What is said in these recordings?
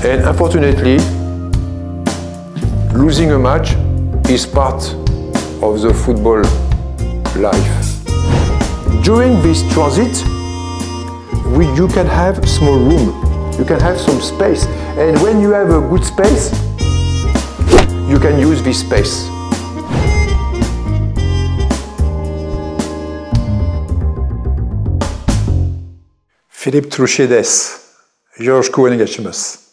And unfortunately, losing a match is part of the football life. During this transit, you can have small room, you can have some space, and when you have a good space, you can use this space. Philippe Troussier です。よろしくお願いします。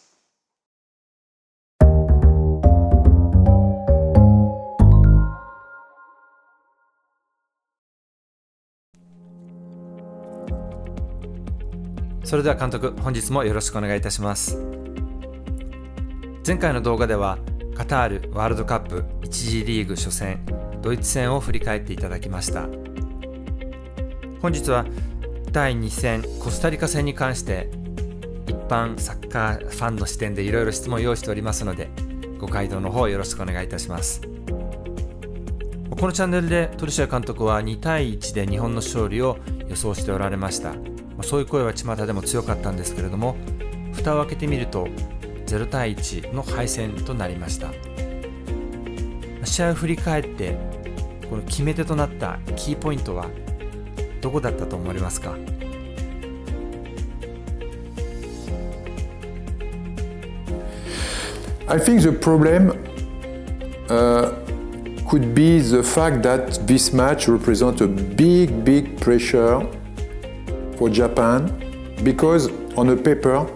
それでは監督、本日もよろしくお願いいたします。前回の動画ではカタールワールドカップ1次リーグ初戦ドイツ戦を振り返っていただきました。本日は第2戦コスタリカ戦に関して一般サッカーファンの視点でいろいろ質問を用意しておりますので、ご回答の方よろしくお願いいたします。このチャンネルでトルシエ監督は2対1で日本の勝利を予想しておられました。そういう声は巷でも強かったんですけれども、蓋を開けてみると0対1の敗戦となりました。試合を振り返ってこの決め手となったキーポイントはどこだったと思われますか？ I think the problem could be the fact that this match represents a big pressure for Japan, because on a paper,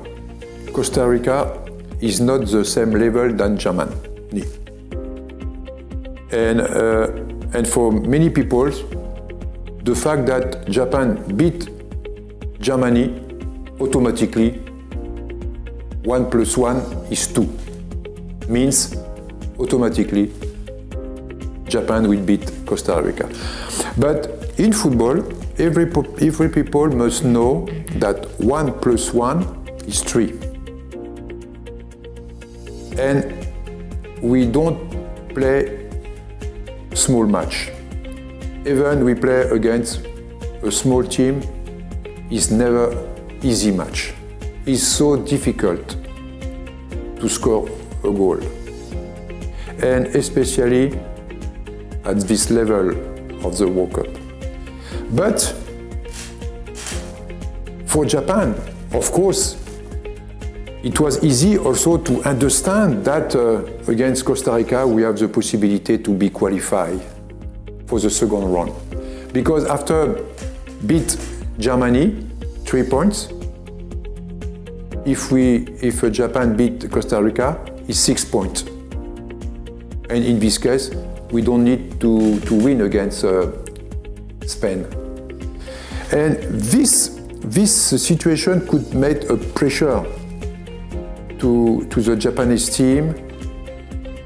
Costa Rica is not the same level than Germany. And for many people, the fact that Japan beat Germany automatically 1 + 1 is 2 means automatically Japan will beat Costa Rica. But in football, every people must know that 1 + 1 is 3. And we don't play small match. Even we play against a small team, is never easy match. It's so difficult to score a goal. And especially at this level of the World Cup. But for Japan, of course, it was easy also to understand that against Costa Rica we have the possibility to be qualified for the second round. Because after beat Germany 3 points, if Japan beat Costa Rica, it's 6 points. And in this case, we don't need to win against Spain. And this situation could make a pressure to the Japanese team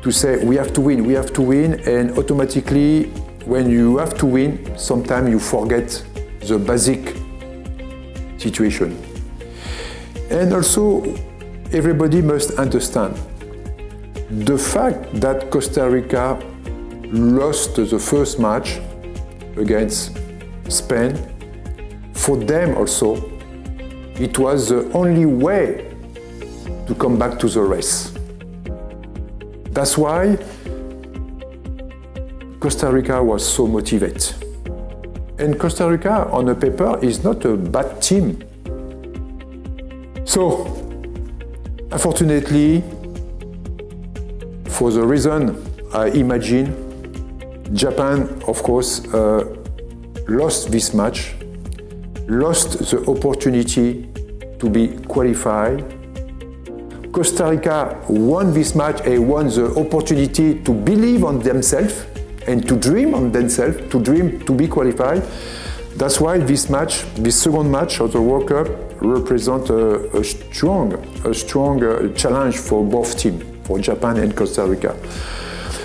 to say we have to win, and automatically when you have to win, sometimes you forget the basic situation. And also, everybody must understand the fact that Costa Rica lost the first match against Spain. For them also, it was the only way to come back to the race. That's why Costa Rica was so motivated. And Costa Rica, on the paper, is not a bad team. So, unfortunately, for the reason I imagine, Japan, of course, lost this match, lost the opportunity to be qualified. Costa Rica won this match and won the opportunity to believe on themselves and to dream on themselves, to dream to be qualified. That's why this match, this second match of the World Cup, represents a strong challenge for both teams, for Japan and Costa Rica.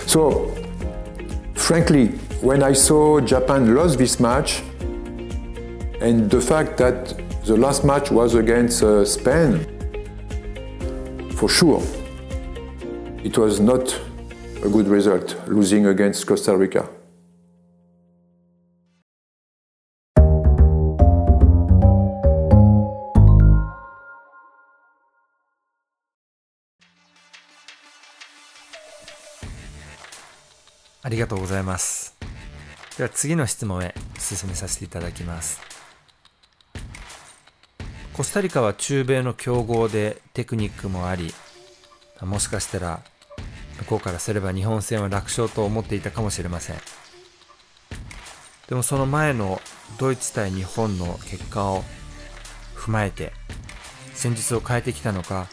So, frankly, when I saw Japan lost this match, and the fact that the last match was against Spain, for sure, it was not a good result, losing against Costa Rica. ありがとうございます。では次の質問へ進めさせていただきます。コスタリカは中米の強豪でテクニックもあり、もしかしたら向こうからすれば日本戦は楽勝と思っていたかもしれません。でもその前のドイツ対日本の結果を踏まえて戦術を変えてきたのか、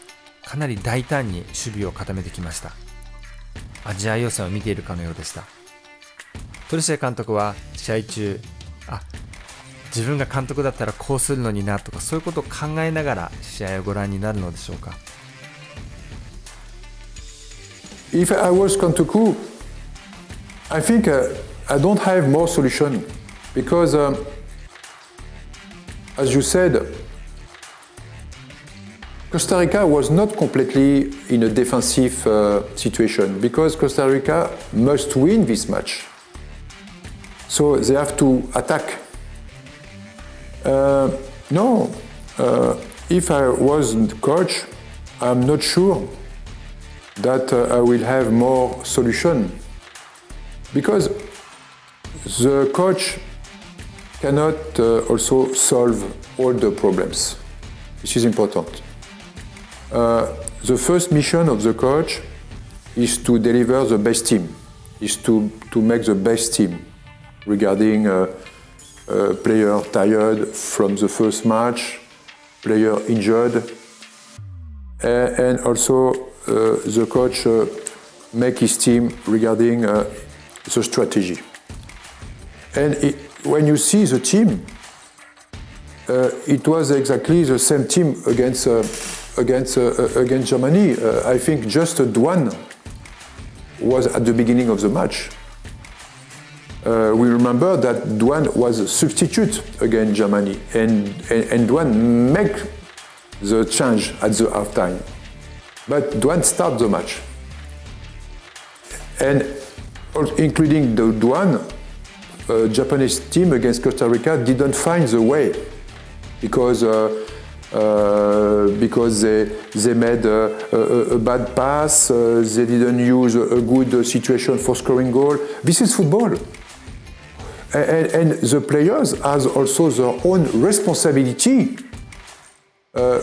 かなり大胆に守備を固めてきました。アジア予選を見ているかのようでした。トルシエ監督は試合中、自分が監督だったらこうするのになとか、そういうことを考えながら試合をご覧になるのでしょうか。If I was Kantoku, I think I don't have more solution because, as you said, Costa Rica was not completely in a defensive situation because Costa Rica must win this match. So they have to attack. No, if I was the coach, I'm not sure that I will have more solution because the coach cannot also solve all the problems. This is important. The first mission of the coach is to deliver the best team, is to make the best team regarding player tired from the first match, player injured, and also the coach make his team regarding the strategy. And when you see the team, it was exactly the same team against Germany. I think just Douane was at the beginning of the match. We remember that Douane was a substitute against Germany, and Douane make the change at the halftime. But Douane started the match. And including the Douane, Japanese team against Costa Rica didn't find the way because they made a bad pass, they didn't use a good situation for scoring goal. This is football. And the players has also their own responsibility.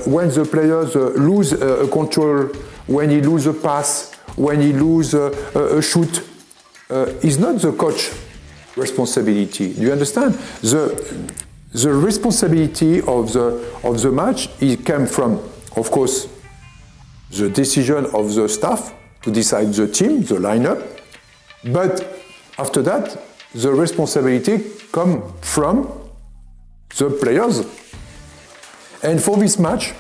When the players lose control, when he lose a pass, when he lose a shoot, it's not the coach responsibility. Do you understand? The responsibility of the match, it came from, of course, the decision of the staff to decide the team, the lineup. But after that, the responsibility comes from the players. And for this match,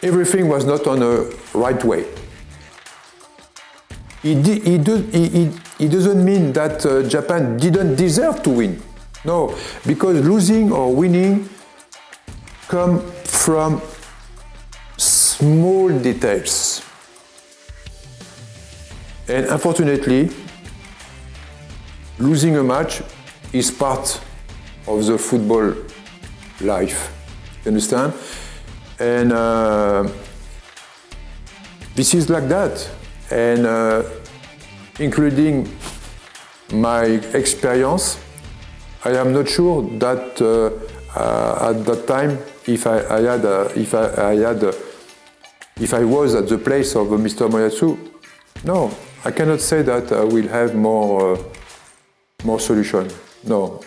everything was not on the right way. It doesn't mean that Japan didn't deserve to win. No, because losing or winning come from small details. And unfortunately, losing a match is part of the football life. You understand? And this is like that. And including my experience, I am not sure that at that time, if I was at the place of Mr. Moriyasu, no, I cannot say that I will have more solution. No,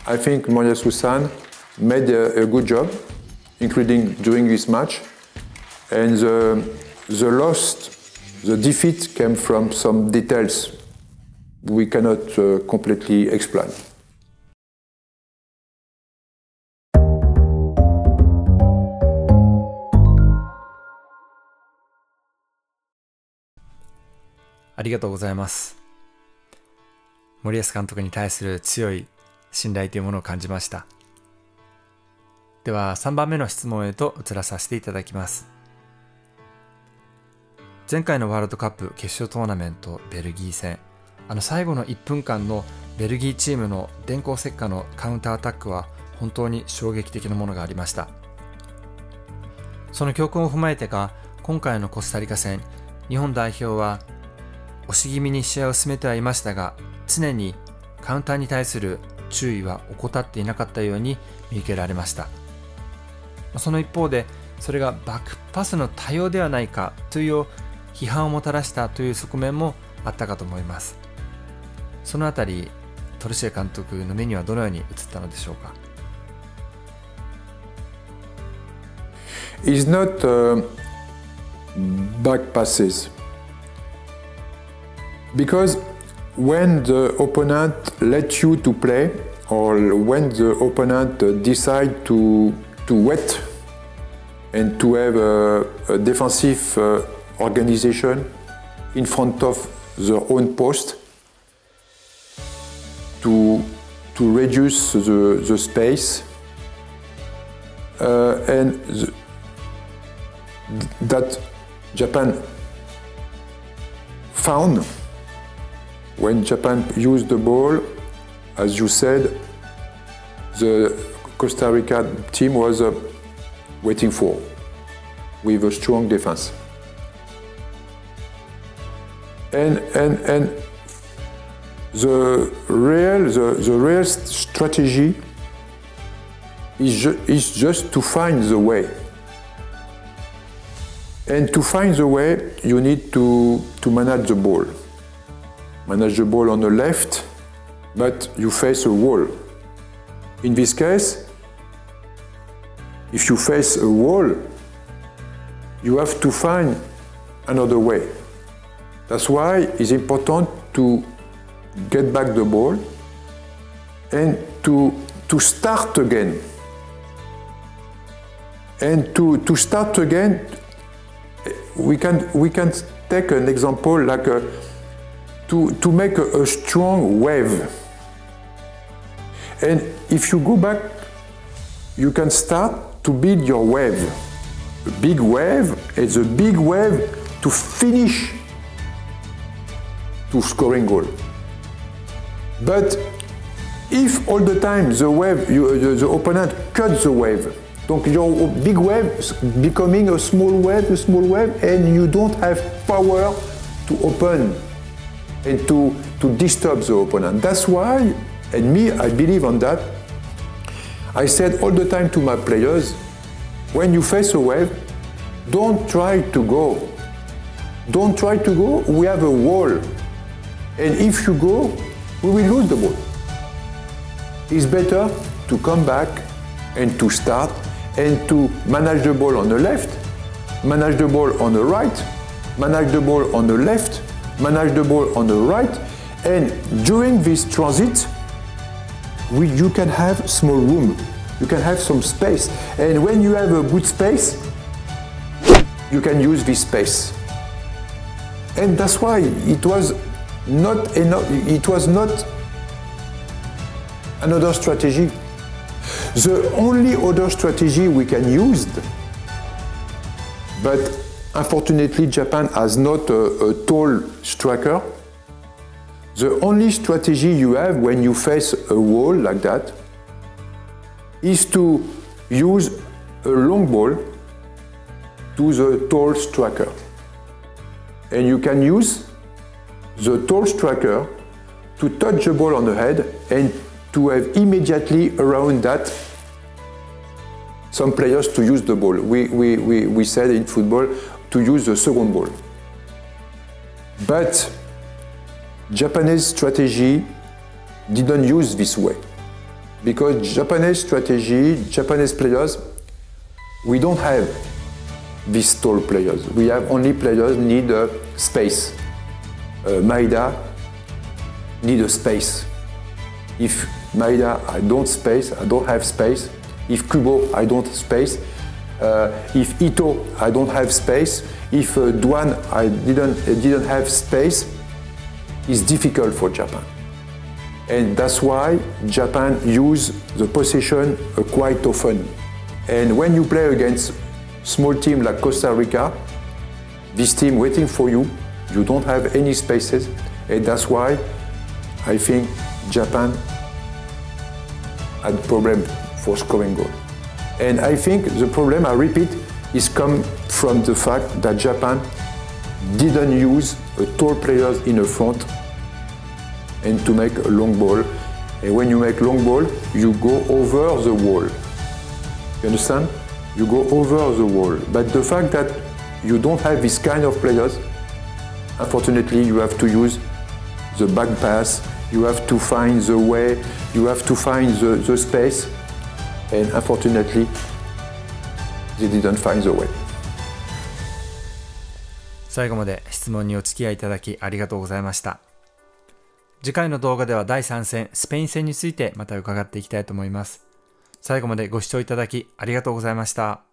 I think Moriyasu-san made a good job, including during this match, and the defeat came from some details we cannot completely explain. ありがとうございます。森保監督に対する強い信頼というものを感じました。では3番目の質問へと移らさせていただきます。前回のワールドカップ決勝トーナメントベルギー戦、最後の1分間のベルギーチームの電光石火のカウンターアタックは本当に衝撃的なものがありました。その教訓を踏まえてか、今回のコスタリカ戦、日本代表は押し気味に試合を進めてはいましたが、常にカウンターに対する注意は怠っていなかったように見受けられました。その一方で、それがバックパスの多様ではないかという批判をもたらしたという側面もあったかと思います。そのあたり、トルシエ監督の目にはどのように映ったのでしょうか。It's not back passes, because when the opponent lets you to play, or when the opponent decide to wait and to have a defensive organization in front of their own post to reduce the space, and that Japan found when Japan used the ball. As you said, the Costa Rica team was waiting for, with a strong defense. And the real strategy is just to find the way. And to find the way, you need to manage the ball. Manage the ball on the left, but you face a wall. In this case, if you face a wall, you have to find another way. That's why it's important to get back the ball and to start again. And to start again, we can take an example like to make a strong wave. And if you go back, you can start to build your wave. A big wave is a big wave to finish to scoring goal. But if all the time the wave, the opponent cuts the wave, donc your big wave is becoming a small wave, and you don't have power to open and to disturb the opponent. That's why, and me, I believe on that. I said all the time to my players, when you face a wave, don't try to go. Don't try to go, we have a wall. And if you go, we will lose the ball. It's better to come back and to start and to manage the ball on the left, manage the ball on the right, manage the ball on the left, manage the ball on the right, and during this transit, you can have small room, you can have some space, and when you have a good space, you can use this space. And that's why it was not enough, it was not another strategy. The only other strategy we can use, but unfortunately Japan has not a tall striker. The only strategy you have when you face a wall like that is to use a long ball to the tall striker. And you can use the tall striker to touch the ball on the head and to have immediately around that some players to use the ball. We said in football to use the second ball. But Japanese strategy didn't use this way. Because Japanese strategy, Japanese players, we don't have these tall players. We have only players need space. Maeda need a space. If Maeda, I don't have space. If Kubo, I don't have space. If Ito, I don't have space. If Duan, I didn't have space. It's difficult for Japan. And that's why Japan use the possession quite often. And when you play against small team like Costa Rica, this team waiting for you, you don't have any spaces, and that's why I think Japan had problem for scoring goal. And I think the problem, I repeat, is come from the fact that Japan didn't use a tall players in the front and to make a long ball. And when you make long ball, you go over the wall. You understand? You go over the wall. But the fact that you don't have this kind of players, unfortunately, you have to use the back pass, you have to find the way, you have to find the space, and unfortunately, they didn't find the way. 最後まで質問にお付き合いいただきありがとうございました。次回の動画では第3戦スペイン戦についてまた伺っていきたいと思います。最後までご視聴いただきありがとうございました。